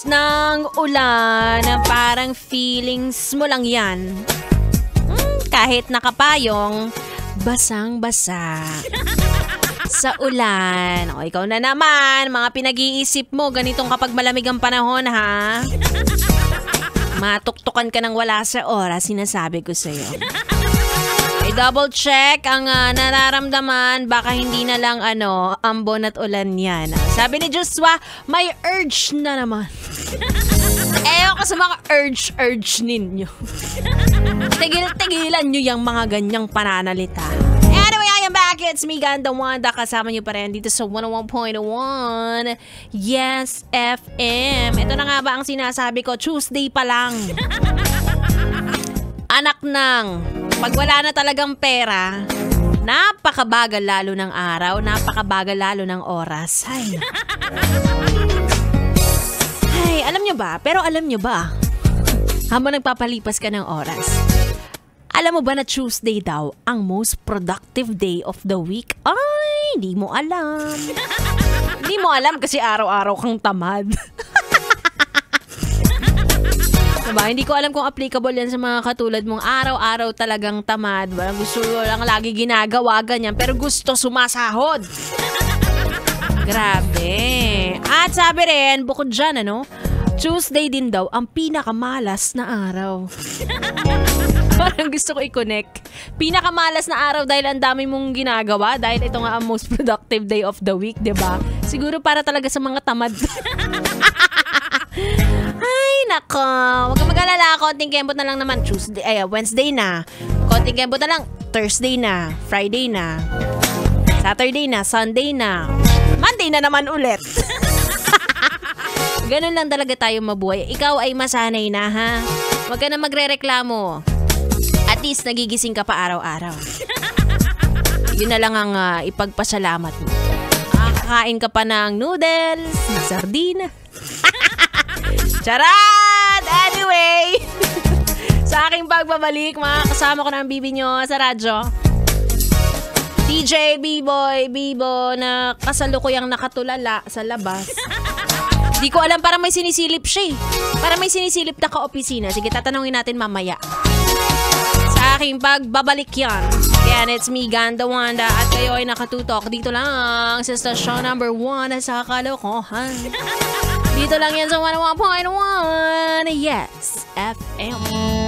ng ulan, parang feelings mo lang yan. Kahit nakapayong, basang-basa sa ulan. O, ikaw na naman, mga pinag-iisip mo, ganitong kapag malamig ang panahon, ha? Matuktukan ka ng wala sa oras, sinasabi ko sa'yo. I-double check ang nararamdaman, baka hindi na lang ambon at ulan yan. Sabi ni Joshua, may urge na naman. Ewan ko sa mga urge ninyo. Tigil-tigilan nyo yung mga ganyang pananalita. Anyway, I am back. It's me, Ganda Wanda. Kasama nyo pa rin dito sa 101.1 Yes FM. Ito na nga ba ang sinasabi ko? Tuesday pa lang. Anak ng, pag wala na talagang pera, napakabagal lalo ng araw, napakabagal lalo ng oras. Ay, alam nyo ba? Pero alam nyo ba? Habang nagpapalipas ka ng oras, alam mo ba na Tuesday daw ang most productive day of the week? Ay, hindi mo alam. Hindi mo alam kasi araw-araw kang tamad. Diba? Hindi ko alam kung applicable yan sa mga katulad mong araw-araw talagang tamad. Gusto lang lagi ginagawa ganyan pero gusto sumasahod. Grabe. At sabi rin, bukod dyan, Tuesday din daw ang pinakamalas na araw. Parang gusto ko i-connect. Pinakamalas na araw dahil ang dami mong ginagawa. Dahil ito nga ang most productive day of the week, diba? Siguro para talaga sa mga tamad. Ay, nako. Huwag kang mag-alala. Konting kembot na lang naman. Wednesday na. Konting kembot na lang. Thursday na. Friday na. Saturday na. Sunday na. Monday na naman ulit. Ganun lang talaga tayo mabuhay. Ikaw ay masanay na, ha? Huwag ka na magre-reklamo. At least nagigising ka pa araw-araw. Yun na lang ang ipagpasalamat mo. Kakain ka pa ng noodles, sardina. Charot! Anyway, sa aking pagbabalik, makakasama ko na ang bibi nyo sa radyo. DJ B-Boy, Bibo na kasalukuyang nakatulala sa labas. Di ko alam, parang may sinisilip siya eh. Parang may sinisilip na ka-opisina. Sige, tatanungin natin mamaya. Sa aking pagbabalik yan. Yan, it's me, Ganda Wanda. At kayo ay nakatutok dito lang sa stasyon number 1 sa kalokohan. Dito lang yan sa 101.1 Yes FM.